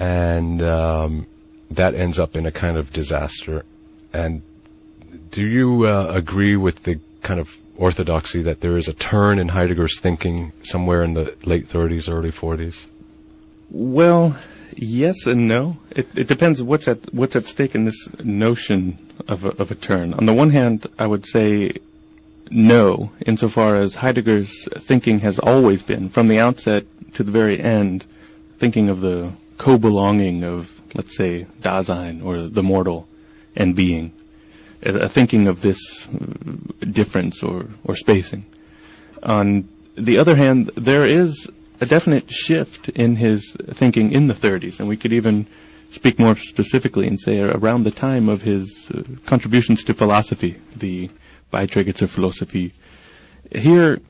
and that ends up in a kind of disaster. And do you agree with the kind of orthodoxy that there is a turn in Heidegger's thinking somewhere in the late 30s, early 40s? Well, yes and no. It depends what's at stake in this notion of a turn. On the one hand, I would say no, insofar as Heidegger's thinking has always been, from the outset to the very end, thinking of the co-belonging of, let's say, Dasein, or the mortal, and being. A thinking of this difference or spacing. On the other hand, there is a definite shift in his thinking in the 30s, and we could even speak more specifically and say around the time of his contributions to philosophy, the Beiträge zur Philosophie. Here,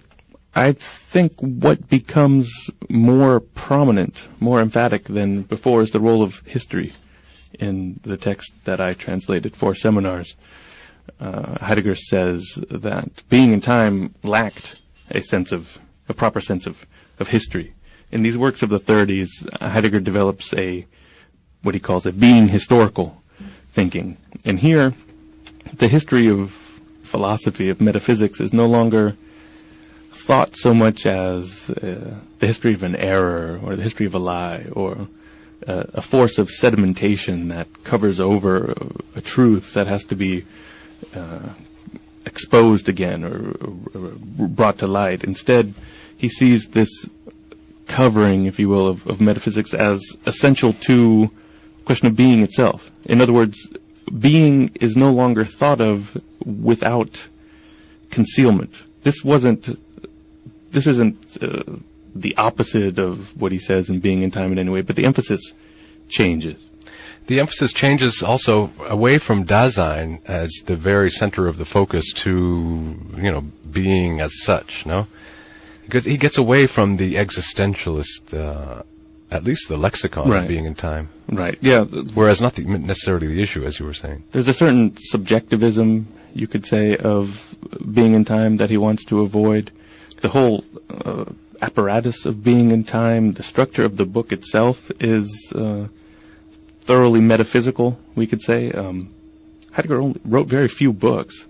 I think what becomes more prominent, more emphatic than before is the role of history in the text that I translated for seminars. Heidegger says that being in time lacked a proper sense of history. In these works of the 30s, Heidegger develops what he calls a being historical thinking. And here, the history of philosophy, of metaphysics, is no longer thought so much as the history of an error or the history of a lie or a force of sedimentation that covers over a truth that has to be exposed again or brought to light. Instead, he sees this covering, if you will, of metaphysics as essential to the question of being itself. In other words, being is no longer thought of without concealment. This isn't the opposite of what he says in Being in Time in any way, but the emphasis changes. The emphasis changes also away from Dasein as the very center of the focus to, being as such, no? Because he gets away from the existentialist, at least the lexicon of Being in Time. Right, yeah. Whereas not necessarily the issue, as you were saying. There's a certain subjectivism, you could say, of Being in Time that he wants to avoid. The whole apparatus of Being in Time, the structure of the book itself is thoroughly metaphysical, we could say. Heidegger only wrote very few books.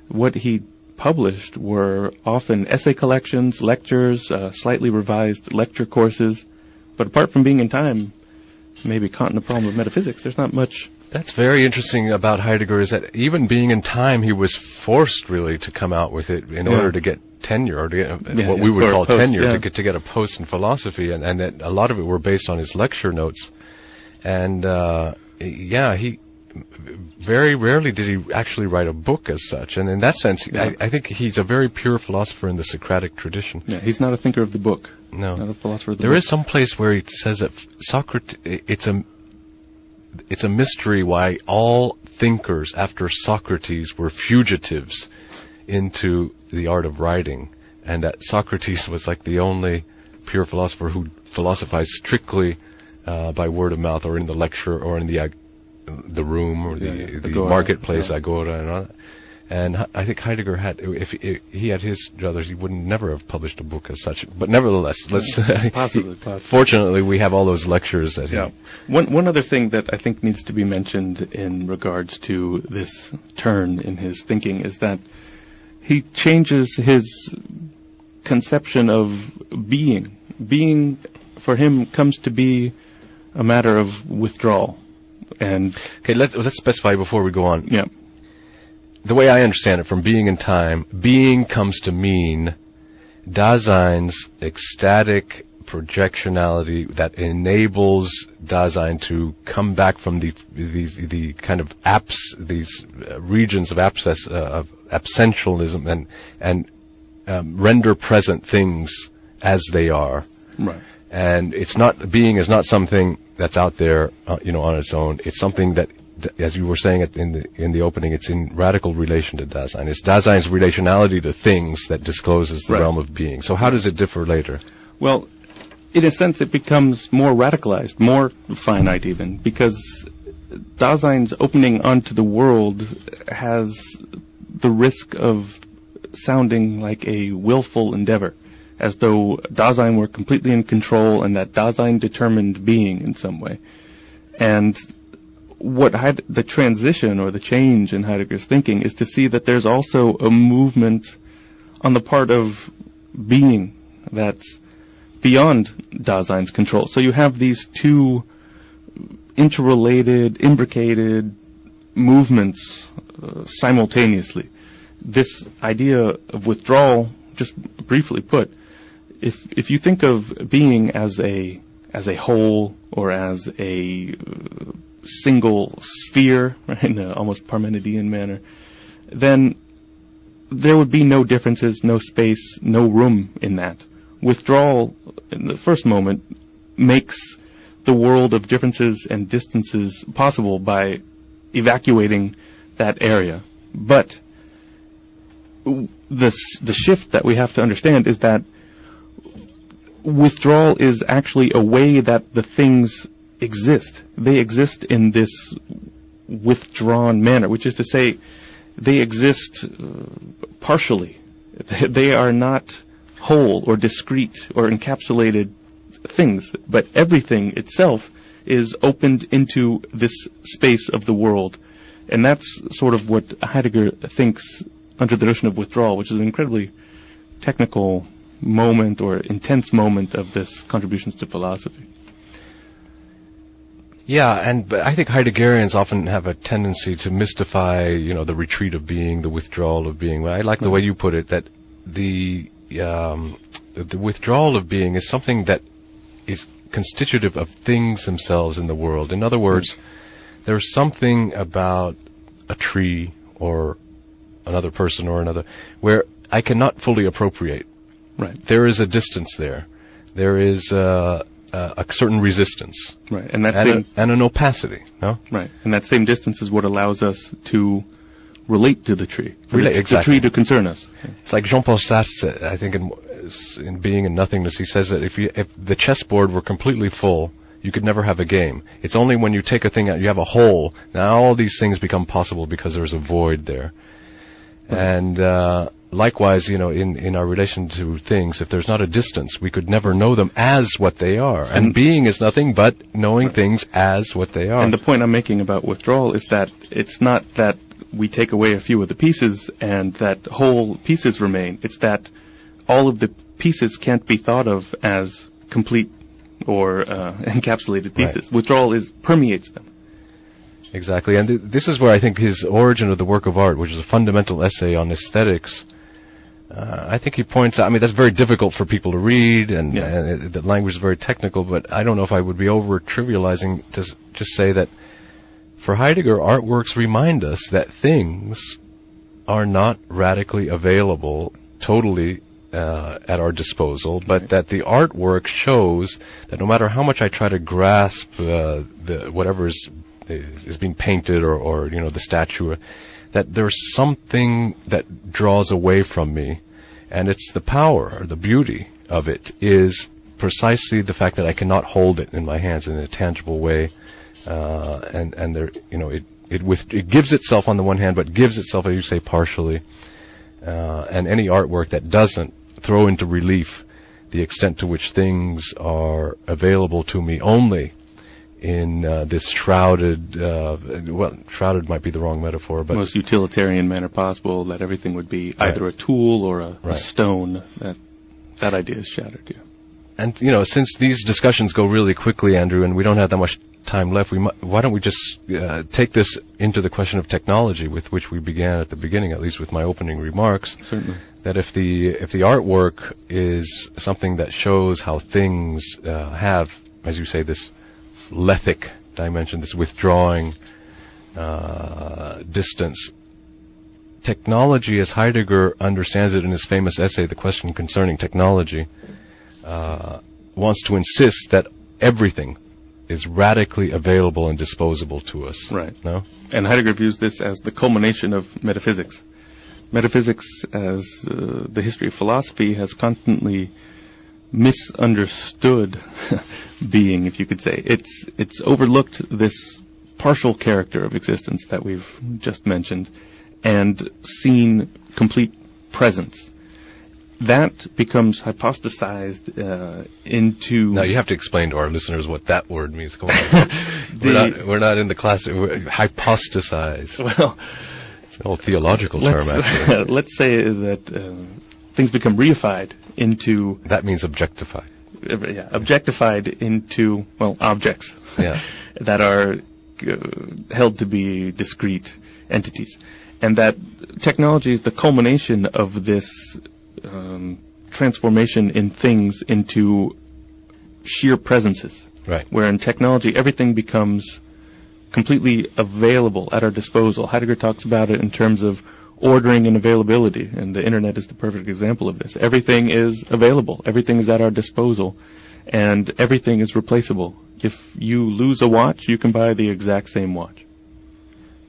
What he published were often essay collections, lectures, slightly revised lecture courses. But apart from Being in Time, maybe caught in the problem of metaphysics, there's not much. That's very interesting about Heidegger, is that even Being in Time, he was forced really to come out with it in order to get tenure, or to get what we would call tenure, to get a post in philosophy, and that a lot of it were based on his lecture notes. And he very rarely did he actually write a book as such. And in that sense, I think he's a very pure philosopher in the Socratic tradition. Yeah, he's not a thinker of the book. No, not a philosopher of the book. There is some place where he says that Socrates, it's a mystery why all thinkers after Socrates were fugitives into the art of writing, and that Socrates was like the only pure philosopher who philosophized strictly by word of mouth, or in the lecture, or in the room, or the marketplace, agora, and all that. And I think Heidegger had, if he had his druthers, he would never have published a book as such. But nevertheless, possibly. Fortunately, we have all those lectures that he. One other thing that I think needs to be mentioned in regards to this turn in his thinking is that he changes his conception of being. Being, for him, comes to be a matter of withdrawal. And okay, let's specify before we go on. Yeah. The way I understand it, from Being in Time, being comes to mean Dasein's ecstatic projectionality that enables Dasein to come back from the kind of these regions of absentialism and render present things as they are. Right. And being is not something that's out there, on its own. It's something that, as you were saying in the opening, it's in radical relation to Dasein. It's Dasein's relationality to things that discloses the realm of being. So how does it differ later? Well, in a sense, it becomes more radicalized, more finite even, because Dasein's opening onto the world has the risk of sounding like a willful endeavor, as though Dasein were completely in control and that Dasein determined being in some way. And the transition or the change in Heidegger's thinking is to see that there's also a movement on the part of being that's beyond Dasein's control. So you have these two interrelated, imbricated movements simultaneously. This idea of withdrawal, just briefly put, if you think of being as a whole or as a single sphere, right, in an almost Parmenidean manner, then there would be no differences, no space, no room in that. Withdrawal, in the first moment, makes the world of differences and distances possible by evacuating that area. But the shift that we have to understand is that withdrawal is actually a way that the things exist. They exist in this withdrawn manner, which is to say, they exist partially. They are not whole or discrete or encapsulated things, but everything itself is opened into this space of the world. And that's sort of what Heidegger thinks under the notion of withdrawal, which is an incredibly technical moment or intense moment of this contributions to philosophy. Yeah, but I think Heideggerians often have a tendency to mystify, the retreat of being, the withdrawal of being. I like the way you put it, that the withdrawal of being is something that is constitutive of things themselves in the world. In other words, there's something about a tree or another person or another where I cannot fully appropriate. Right. There is a distance there. There is a certain resistance. Right. And an opacity, no? Right. And that same distance is what allows us to relate to the tree. Exactly. The tree to concern us. It's like Jean-Paul Sartre, I think in Being and Nothingness, he says that if the chessboard were completely full, you could never have a game. It's only when you take a thing out, you have a hole, now all these things become possible because there's a void there. And likewise, in our relation to things, if there's not a distance, we could never know them as what they are. And being is nothing but knowing things as what they are. And the point I'm making about withdrawal is that it's not that we take away a few of the pieces and that whole pieces remain. It's that all of the pieces can't be thought of as complete or encapsulated pieces. Right. Withdrawal permeates them. Exactly, and this is where I think his Origin of the Work of Art, which is a fundamental essay on aesthetics, I think he points out, that's very difficult for people to read, and the language is very technical, but I don't know if I would be over-trivializing to just say that for Heidegger, artworks remind us that things are not radically available totally at our disposal, but that the artwork shows that no matter how much I try to grasp whatever is being painted or the statue, that there's something that draws away from me, and it's the power or the beauty of it is precisely the fact that I cannot hold it in my hands in a tangible way, and there it gives itself on the one hand, but gives itself, as you say, partially, and any artwork that doesn't throw into relief the extent to which things are available to me only in this shrouded, shrouded might be the wrong metaphor, but most utilitarian manner possible, that everything would be either a tool or a stone, that idea is shattered, yeah. And, since these discussions go really quickly, Andrew, and we don't have that much time left, why don't we just take this into the question of technology, with which we began at the beginning, at least with my opening remarks. Certainly. That if the artwork is something that shows how things have, as you say, this lethic dimension, this withdrawing distance, technology, as Heidegger understands it in his famous essay, The Question Concerning Technology, wants to insist that everything is radically available and disposable to us. Right. No? And Heidegger views this as the culmination of metaphysics. Metaphysics, as the history of philosophy, has constantly misunderstood being, if you could say. It's overlooked this partial character of existence that we've just mentioned and seen complete presence. that becomes hypostasized into. Now you have to explain to our listeners what that word means. Come on. we're not in the class. Hypostasize. Well, it's an old theological term, actually. Let's say that things become reified into. That means objectified. Yeah, objectified into, well, objects. Yeah. That are held to be discrete entities. And that technology is the culmination of this transformation in things into sheer presences. Right. Where in technology, everything becomes completely available at our disposal. Heidegger talks about it in terms of ordering and availability, and the internet is the perfect example of this. Everything is available. Everything is at our disposal, and everything is replaceable. If you lose a watch, you can buy the exact same watch.